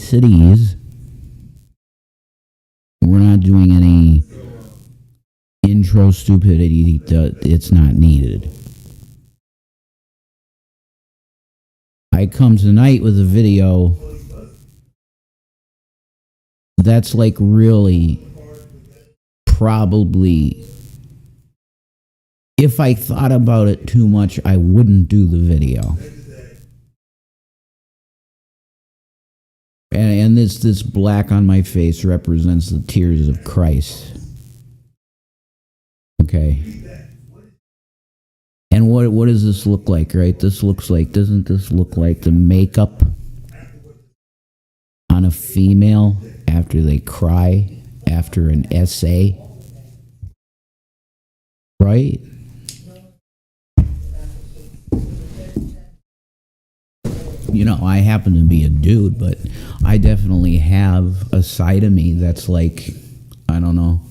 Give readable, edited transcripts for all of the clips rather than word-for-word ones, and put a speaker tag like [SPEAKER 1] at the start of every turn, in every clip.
[SPEAKER 1] niceties. We're not doing any intro stupidity. It's not needed. I come tonight with a video that's like really probably, if I thought about it too much, I wouldn't do the video. And this black on my face represents the tears of Christ. Okay. And what does this look like, right? Doesn't this look like the makeup on a female after they cry after an essay? Right? You know, I happen to be a dude, but I definitely have a side of me that's like, I don't know,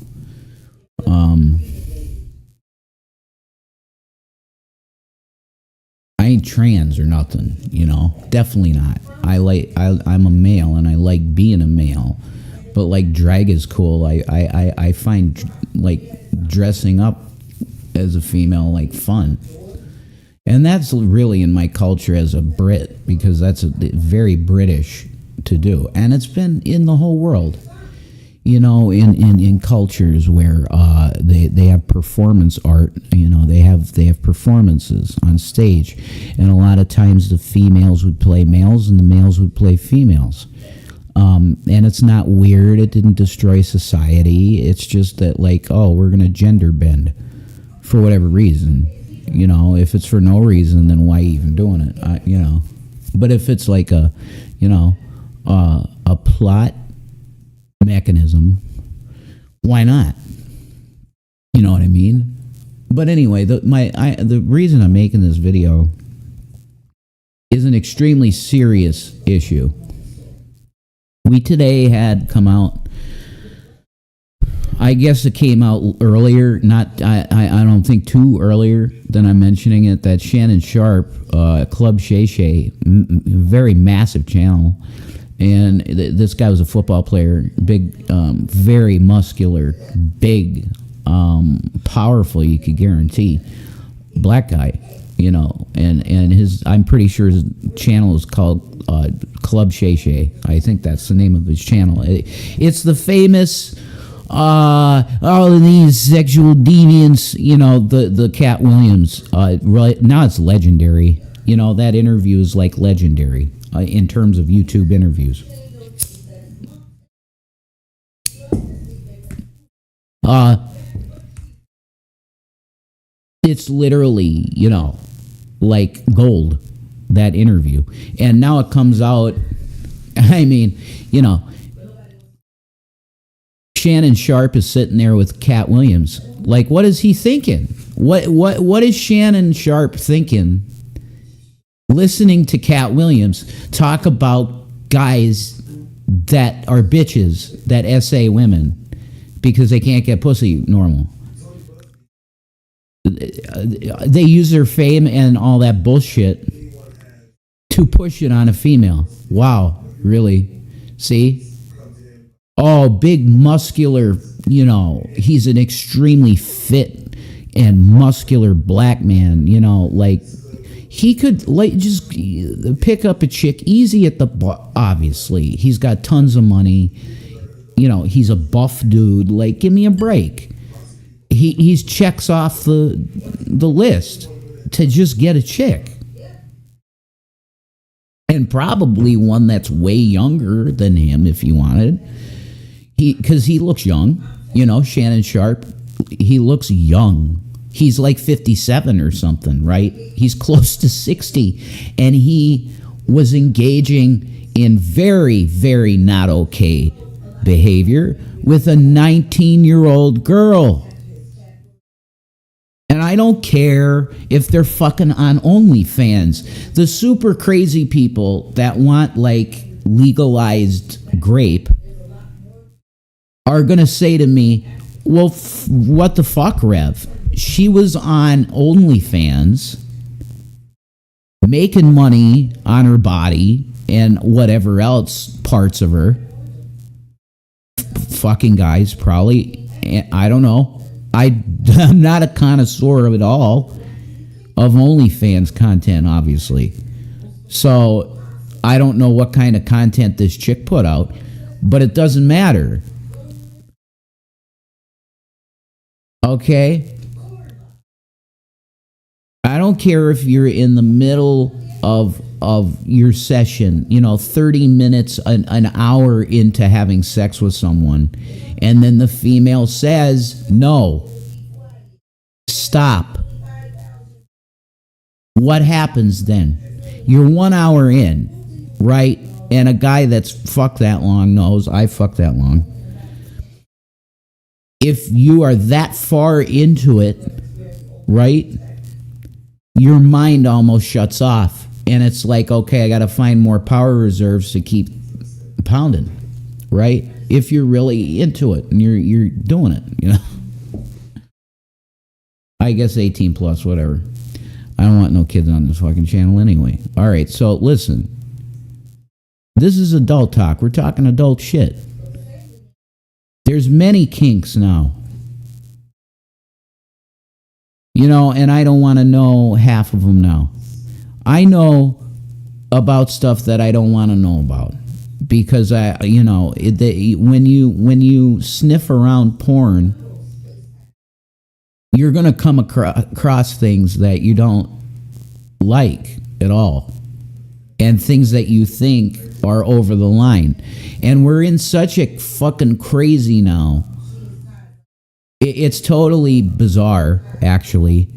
[SPEAKER 1] I ain't trans or nothing, you know, definitely not. I'm a male and I like being a male, but like drag is cool. I find like dressing up as a female like fun. And that's really in my culture as a Brit, because that's very British to do. And it's been in the whole world, you know, in cultures where they have performance art, you know, they have performances on stage. And a lot of times the females would play males and the males would play females. And it's not weird. It didn't destroy society. It's just that, like, oh, we're going to gender bend for whatever reason. You know, if it's for no reason, then why even doing it? You know, but if it's like a, you know, a plot mechanism, why not? You know what I mean? But anyway, the reason I'm making this video is an extremely serious issue. We today had come out. I guess it came out earlier, I don't think too earlier than I'm mentioning it, that Shannon Sharp, Club Shay Shay, very massive channel, and this guy was a football player, big, very muscular, big, powerful, you could guarantee, black guy, you know, and I'm pretty sure his channel is called Club Shay Shay. I think that's the name of his channel. It's the famous... all of these sexual deviants, you know, the Cat Williams, right now it's legendary. You know, that interview is like legendary in terms of YouTube interviews. It's literally, you know, like gold, that interview. And now it comes out, I mean, you know, Shannon Sharp is sitting there with Cat Williams. Like, what is he thinking? What is Shannon Sharp thinking? Listening to Cat Williams talk about guys that are bitches that essay women because they can't get pussy normal. They use their fame and all that bullshit to push it on a female. Wow, really? See? Oh, big muscular, you know, he's an extremely fit and muscular black man, you know, like he could like just pick up a chick easy at the obviously. He's got tons of money. You know, he's a buff dude. Like, give me a break. He's checks off the list to just get a chick. And probably one that's way younger than him if you wanted. Because he looks young, you know, Shannon Sharp, he looks young. He's like 57 or something, right? He's close to 60. And he was engaging in very, very not okay behavior with a 19-year-old girl. And I don't care if they're fucking on OnlyFans. The super crazy people that want, like, legalized grape are going to say to me, well, what the fuck, Rev? She was on OnlyFans making money on her body and whatever else parts of her. Fucking guys, probably. I don't know. I'm not a connoisseur of it all, of OnlyFans content, obviously. So I don't know what kind of content this chick put out, but it doesn't matter. Okay? I don't care if you're in the middle of your session, 30 minutes, an hour into having sex with someone, and then the female says, no, stop. What happens then? You're 1 hour in, right? And a guy that's fucked that long knows I fucked that long. If you are that far into it, right, your mind almost shuts off. And it's like, okay, I got to find more power reserves to keep pounding, right? If you're really into it and you're doing it, I guess 18 plus, whatever. I don't want no kids on this fucking channel anyway. All right, so listen. This is adult talk. We're talking adult shit. There's many kinks now. And I don't want to know half of them now. I know about stuff that I don't want to know about because when you sniff around porn, you're going to come across things that you don't like at all, and things that you think are over the line. And we're in such a fucking crazy now. It's totally bizarre, actually.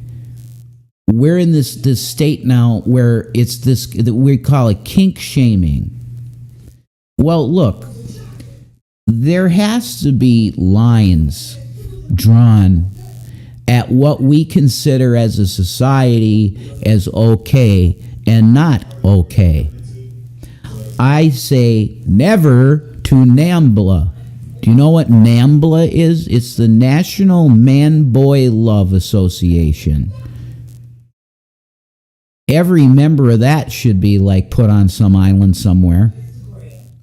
[SPEAKER 1] We're in this state now where it's this, we call it kink shaming. Well, look, there has to be lines drawn at what we consider as a society as okay and not okay. I say never to NAMBLA. Do you know what NAMBLA is? It's the National Man-Boy Love Association. Every member of that should be put on some island somewhere.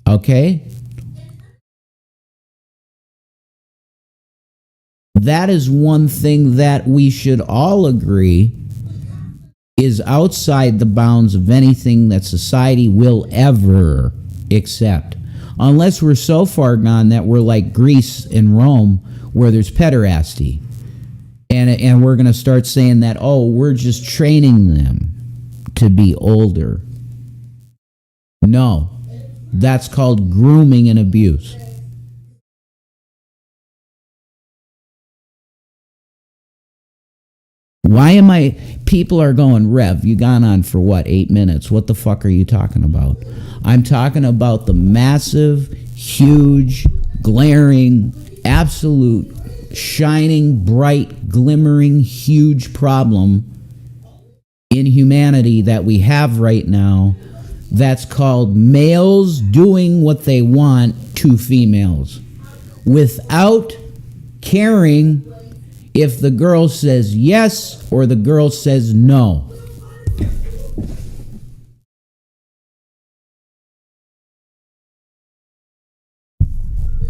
[SPEAKER 1] Okay? That is one thing that we should all agree is outside the bounds of anything that society will ever accept. Unless we're so far gone that we're like Greece and Rome, where there's pederasty. And we're going to start saying that, we're just training them to be older. No, that's called grooming and abuse. People are going, Rev, you gone on for what, 8 minutes? What the fuck are you talking about? I'm talking about the massive, huge, glaring, absolute, shining, bright, glimmering, huge problem in humanity that we have right now that's called males doing what they want to females without caring if the girl says yes or the girl says no.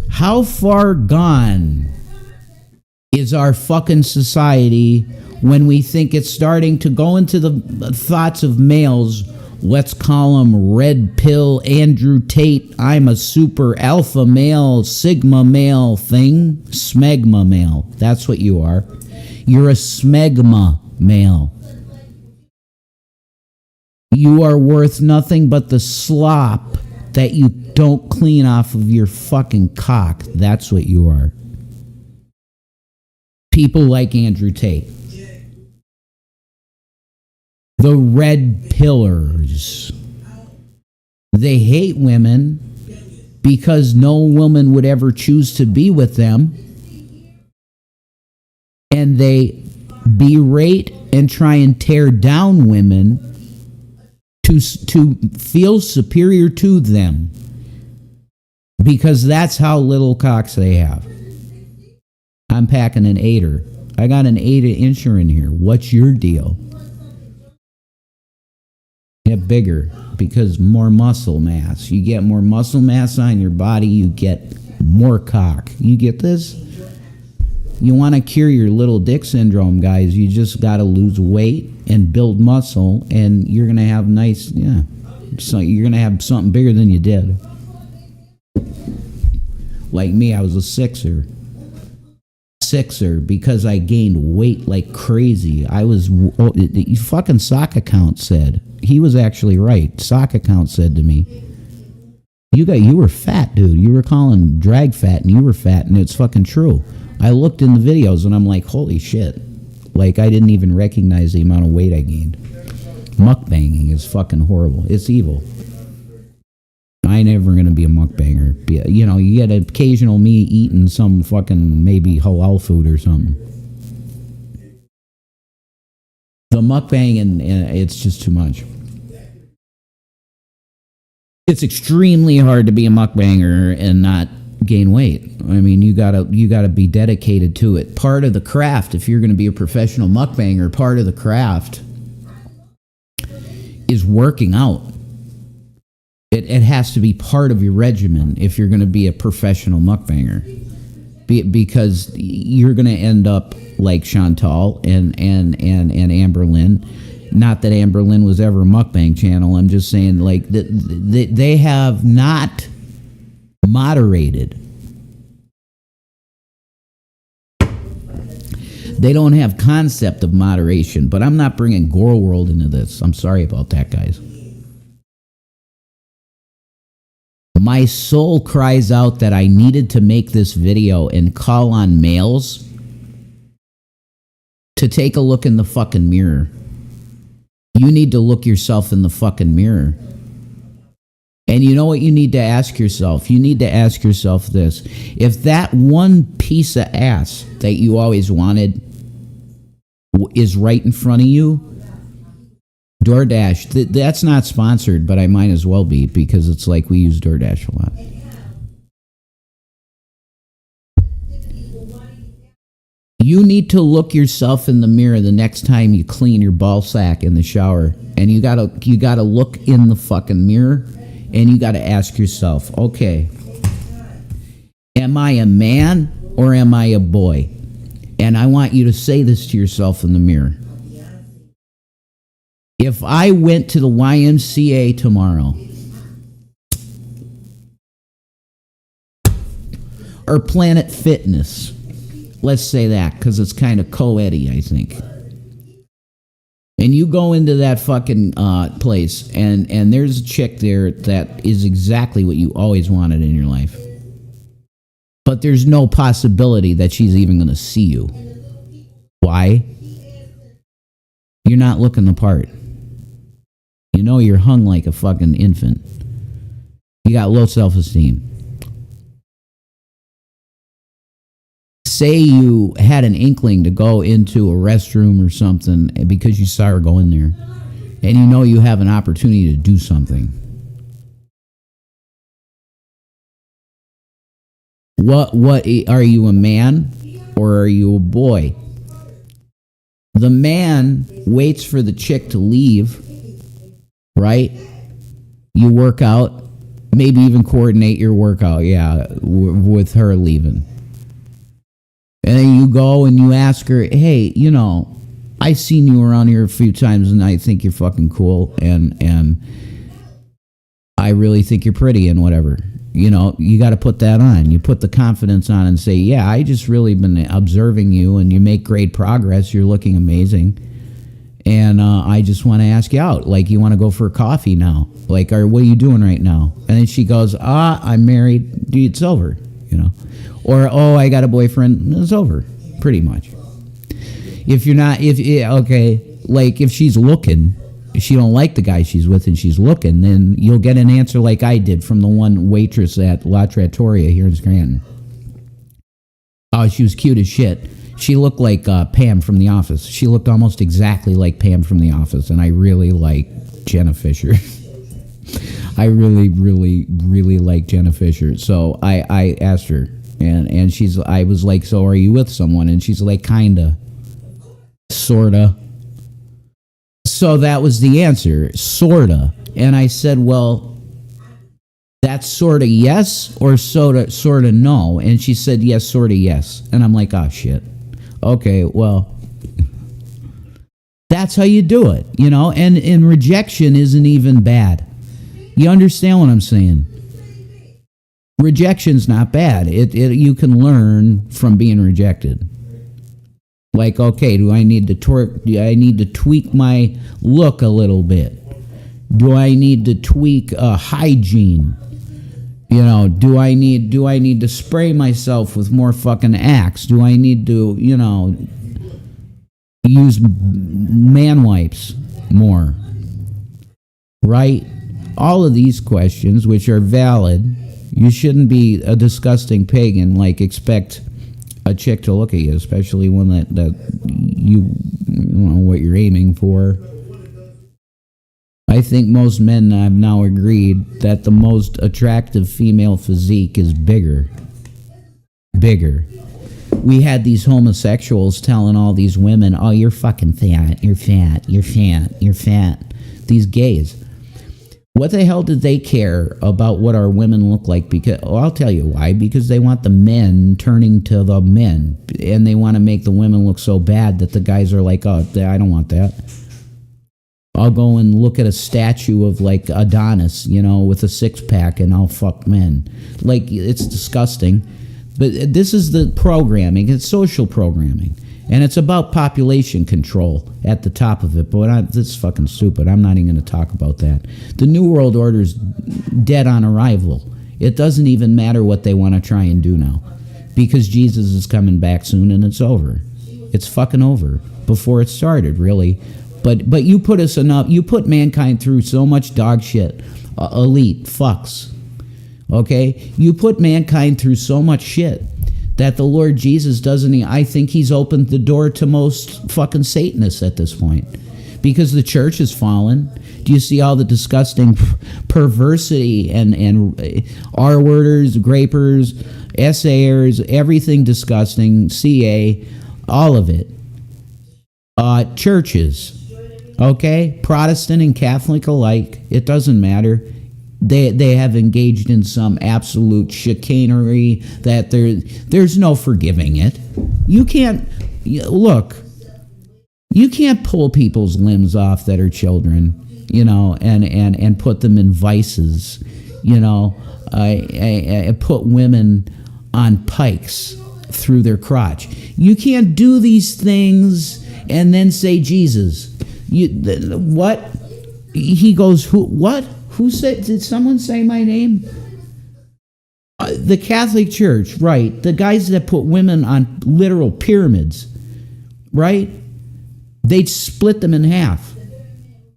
[SPEAKER 1] How far gone is our fucking society when we think it's starting to go into the thoughts of males? Let's call them red pill Andrew Tate, I'm a super alpha male, sigma male thing. Smegma male. That's what you are. You're a smegma male. You are worth nothing but the slop that you don't clean off of your fucking cock. That's what you are. People like Andrew Tate. The red pillars. They hate women because no woman would ever choose to be with them. And they berate and try and tear down women to feel superior to them. Because that's how little cocks they have. I'm packing an 8er. I got an 8-incher in here. What's your deal? Get bigger because more muscle mass. You get more muscle mass on your body, you get more cock. You get this? You want to cure your little dick syndrome, guys. You just got to lose weight and build muscle, and you're going to have nice, so you're going to have something bigger than you did. Like me, I was a sixer because I gained weight like crazy. I was, fucking sock account said, he was actually right. Sock account said to me, you were fat, dude. You were calling drag fat, and you were fat, and it's fucking true. I looked in the videos, and I'm like, holy shit. Like, I didn't even recognize the amount of weight I gained. Mukbanging is fucking horrible. It's evil. I ain't ever gonna be a mukbanger. You get occasional me eating some fucking maybe halal food or something. The mukbang, and it's just too much. It's extremely hard to be a mukbanger and not gain weight. I mean, you gotta be dedicated to it. Part of the craft, if you're gonna be a professional mukbanger, part of the craft is working out. It has to be part of your regimen if you're going to be a professional mukbanger, because you're going to end up like Chantal and Amber Lynn. Not that Amber Lynn was ever a mukbang channel. I'm just saying, like, they have not moderated. They don't have concept of moderation. But I'm not bringing Gore World into this. I'm sorry about that, guys. My soul cries out that I needed to make this video and call on males to take a look in the fucking mirror. You need to look yourself in the fucking mirror. And you know what you need to ask yourself? You need to ask yourself this. If that one piece of ass that you always wanted is right in front of you, DoorDash, that's not sponsored, but I might as well be, because it's like we use DoorDash a lot. You need to look yourself in the mirror the next time you clean your ball sack in the shower, and you gotta look in the fucking mirror, and you gotta ask yourself, okay, am I a man or am I a boy? And I want you to say this to yourself in the mirror. If I went to the YMCA tomorrow, or Planet Fitness, let's say that, because it's kind of co-edy, I think. And you go into that fucking place, and there's a chick there that is exactly what you always wanted in your life. But there's no possibility that she's even going to see you. Why? You're not looking the part. You know you're hung like a fucking infant. You got low self-esteem. Say you had an inkling to go into a restroom or something because you saw her go in there, and you know you have an opportunity to do something. What are you, a man or are you a boy? The man waits for the chick to leave, right? You work out, maybe even coordinate your workout, with her leaving. And then you go and you ask her, hey, I've seen you around here a few times and I think you're fucking cool and I really think you're pretty and whatever. You got to put that on. You put the confidence on and say, yeah, I just really been observing you and you make great progress. You're looking amazing. And I just want to ask you out. Like, you want to go for a coffee now? Like, or what are you doing right now? And then she goes, I'm married. Dude, it's over, Or, I got a boyfriend. It's over, pretty much. If she's looking, if she don't like the guy she's with and she's looking, then you'll get an answer like I did from the one waitress at La Trattoria here in Scranton. Oh, she was cute as shit. She looked like Pam from The Office. She looked almost exactly like Pam from The Office, and I really like Jenna Fisher. I really, really, really like Jenna Fisher. So I asked her, and I was like, so are you with someone? And she's like, kinda, sorta. So that was the answer, sorta. And I said, well, that's sorta yes or sorta no? And she said, yes, sorta yes. And I'm like, oh shit. Okay, well, that's how you do it, you know? And rejection isn't even bad. You understand what I'm saying? Rejection's not bad. You can learn from being rejected. Like, okay, do I need to tweak my look a little bit? Do I need to tweak hygiene? You know, do I need to spray myself with more fucking Axe? Do I need to, you know, use man wipes more? Right? All of these questions, which are valid, you shouldn't be a disgusting pagan, like expect a chick to look at you, especially one that you know what you're aiming for. I think most men have now agreed that the most attractive female physique is bigger. Bigger. We had these homosexuals telling all these women, oh, you're fucking fat, you're fat, you're fat, you're fat. These gays. What the hell did they care about what our women look like? Because I'll tell you why. Because they want the men turning to the men. And they want to make the women look so bad that the guys are like, oh, I don't want that. I'll go and look at a statue of like Adonis, you know, with a six-pack, and I'll fuck men. Like, it's disgusting. But this is the programming. It's social programming. And it's about population control at the top of it. But this is fucking stupid. I'm not even going to talk about that. The New World Order's dead on arrival. It doesn't even matter what they want to try and do now. Because Jesus is coming back soon and it's over. It's fucking over. Before it started, really. But you put us enough. You put mankind through so much dog shit. Elite fucks. Okay? You put mankind through so much shit that the Lord Jesus doesn't, I think he's opened the door to most fucking Satanists at this point. Because the church has fallen. Do you see all the disgusting perversity and R-worders, grapers, SAers, everything disgusting, CA, all of it. Churches, okay? Protestant and Catholic alike, it doesn't matter. They have engaged in some absolute chicanery that there's no forgiving it. You can't pull people's limbs off that are children, you know, and put them in vices, you know. Put women on pikes through their crotch. You can't do these things and then say Jesus. What? He goes, who? What? Who said? Did someone say my name? The Catholic Church, right? The guys that put women on literal pyramids, right? They'd split them in half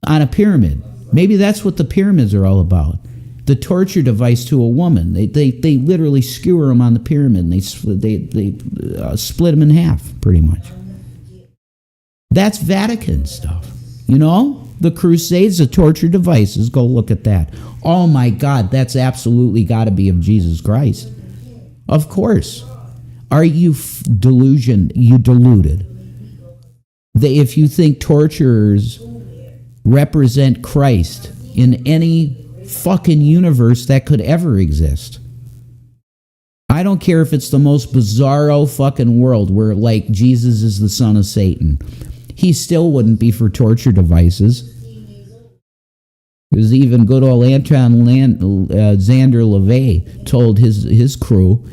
[SPEAKER 1] on a pyramid. Maybe that's what the pyramids are all about. The torture device to a woman. They literally skewer them on the pyramid and they split them in half, pretty much. That's Vatican stuff, you know? The Crusades, the torture devices, go look at that. Oh my God, that's absolutely got to be of Jesus Christ. Of course. Are you deluded? If you think torturers represent Christ in any fucking universe that could ever exist. I don't care if it's the most bizarro fucking world where, like, Jesus is the son of Satan. He still wouldn't be for torture devices. Because even good old Anton Xander LaVey told his crew,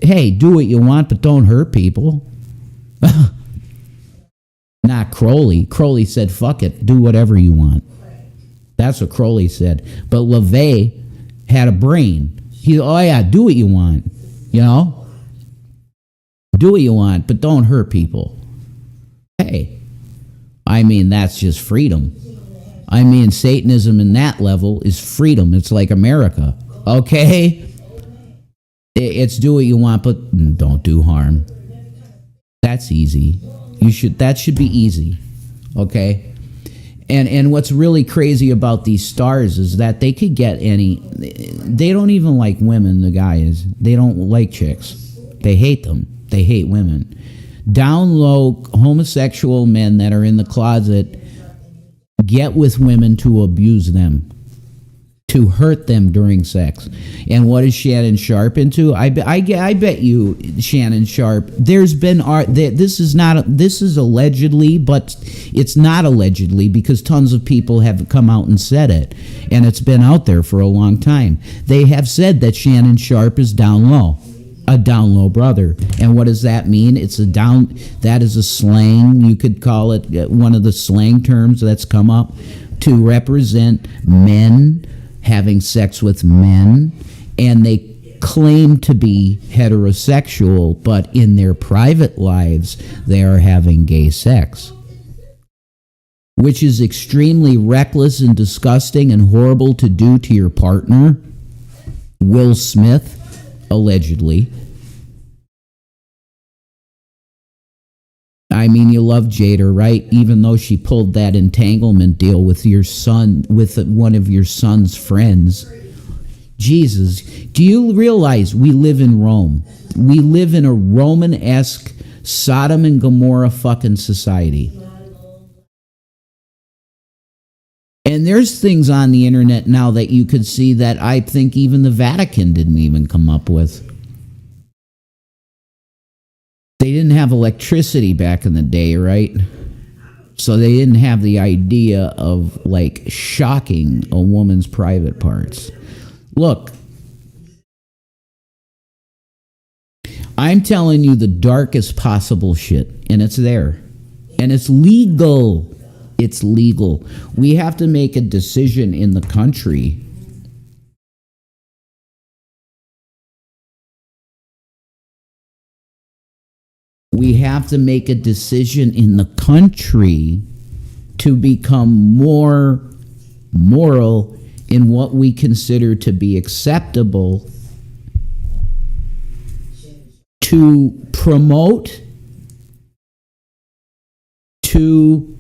[SPEAKER 1] hey, do what you want, but don't hurt people. Not Crowley. Crowley said, fuck it, do whatever you want. That's what Crowley said. But LaVey had a brain. Oh yeah, do what you want. You know? Do what you want, but don't hurt people. Hey, I mean, that's just freedom. I mean, Satanism in that level is freedom. It's like America. Okay? It's do what you want, but don't do harm. That's easy. That should be easy. Okay? And what's really crazy about these stars is that they could get they don't even like women, the guys. They don't like chicks. They hate them. They hate women. Down low homosexual men that are in the closet get with women to abuse them, to hurt them during sex. And what is Shannon Sharp into? I bet you, Shannon Sharp, there's been art that this is allegedly, but it's not allegedly because tons of people have come out and said it, and it's been out there for a long time. They have said that Shannon Sharp is down low, a down low brother. And what does that mean? That is a slang, you could call it one of the slang terms that's come up to represent men having sex with men, and they claim to be heterosexual, but in their private lives they are having gay sex, which is extremely reckless and disgusting and horrible to do to your partner. Will Smith, allegedly. I mean, you love Jada, right? Even though she pulled that entanglement deal with your son, with one of your son's friends. Jesus, do you realize we live in Rome? We live in a Roman-esque Sodom and Gomorrah fucking society. And there's things on the internet now that you could see that I think even the Vatican didn't even come up with. They didn't have electricity back in the day, right? So they didn't have the idea of, like, shocking a woman's private parts. Look, I'm telling you the darkest possible shit, and it's there. And it's legal. It's legal. We have to make a decision in the country. We have to make a decision in the country to become more moral in what we consider to be acceptable, to promote, to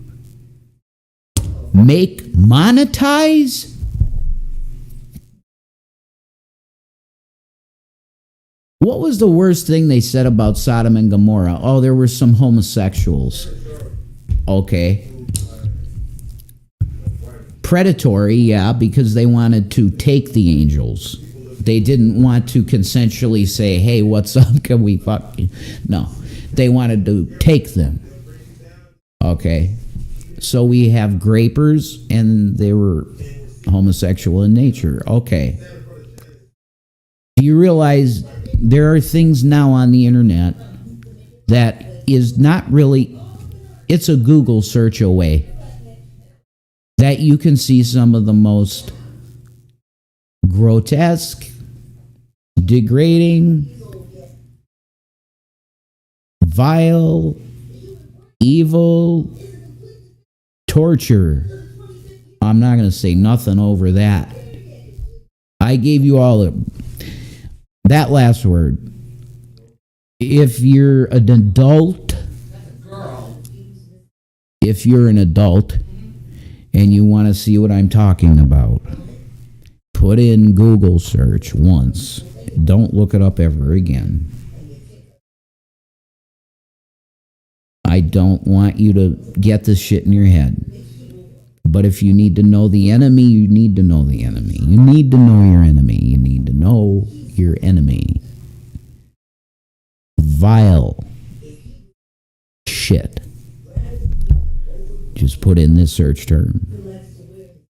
[SPEAKER 1] monetize. What was the worst thing they said about Sodom and Gomorrah? Oh, there were some homosexuals. Okay. Predatory, yeah, because they wanted to take the angels. They didn't want to consensually say, hey, what's up? Can we fuck you? No. They wanted to take them. Okay. So we have grapers, and they were homosexual in nature. Okay. Do you realize there are things now on the internet that is not really, it's a Google search away, that you can see some of the most grotesque, degrading, vile, evil, torture. I'm not going to say nothing over that. I gave you all that last word. If you're an adult, and you want to see what I'm talking about, put in Google search once. Don't look it up ever again. I don't want you to get this shit in your head. But if you need to know the enemy, you need to know the enemy. You need to know your enemy. You need to know your enemy. Vile shit. Just put in this search term.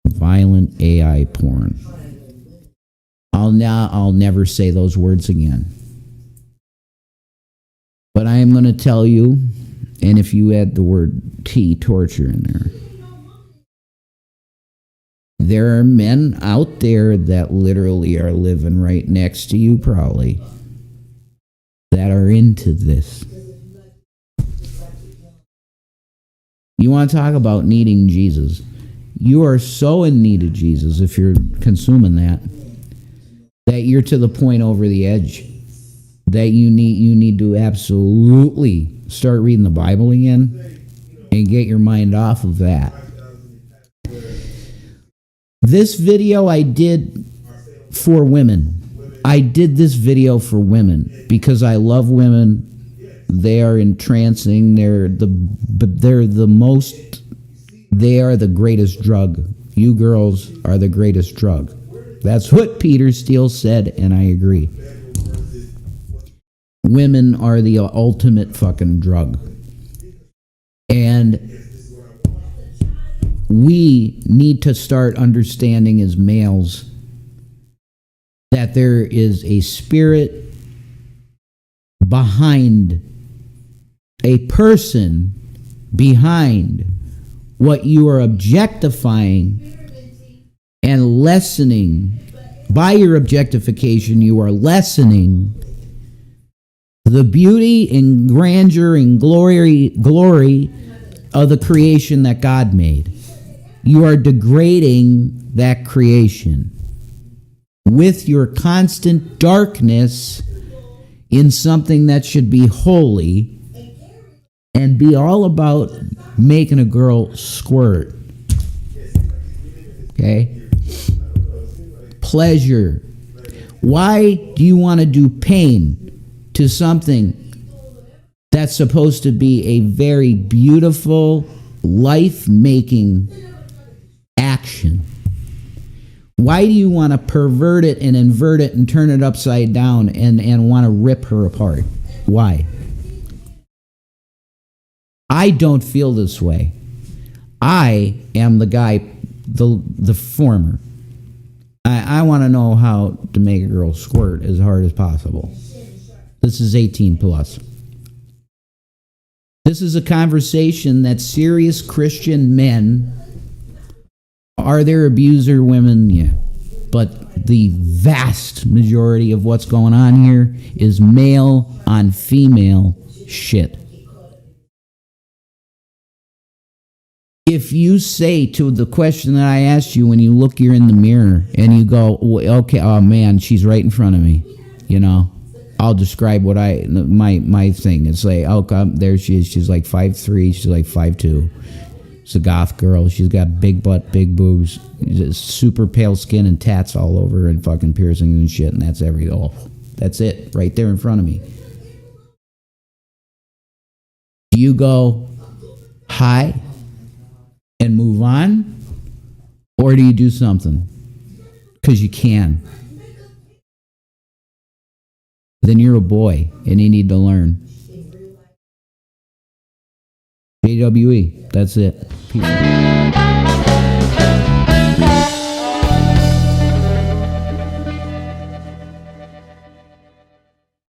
[SPEAKER 1] Violent AI porn. I'll never say those words again. But I am going to tell you, and if you add the word T, torture, in there are men out there that literally are living right next to you, probably, that are into this. You want to talk about needing Jesus? You are so in need of Jesus if you're consuming that you're to the point over the edge that you need to absolutely start reading the Bible again and get your mind off of that. This video I did for women. I did this video for women because I love women. They are entrancing. They're the most They are the greatest drug. You girls are the greatest drug. That's what Peter Steele said, and I agree. Women are the ultimate fucking drug. And we need to start understanding as males that there is a spirit behind, a person behind what you are objectifying and lessening. By your objectification, you are lessening the beauty and grandeur and glory of the creation that God made. You are degrading that creation with your constant darkness in something that should be holy and be all about making a girl squirt. Okay? Pleasure. Why do you want to do pain to something that's supposed to be a very beautiful, life-making action? Why do you want to pervert it and invert it and turn it upside down and want to rip her apart? Why? I don't feel this way. I am the guy, the former. I want to know how to make a girl squirt as hard as possible. This is 18 plus. This is a conversation that serious Christian men, are there abuser women? Yeah. But the vast majority of what's going on here is male on female shit. If you say to the question that I asked you when you look you're in the mirror and you go, okay, oh man, she's right in front of me, you know, I'll describe what my thing. It's like, oh, there she is. She's like 5'3", she's like 5'2". She's a goth girl. She's got big butt, big boobs, super pale skin and tats all over and fucking piercings and shit, and that's that's it right there in front of me. Do you go, hi, and move on? Or do you do something? Because you can. Then you're a boy and you need to learn. AWE. That's it. Peace.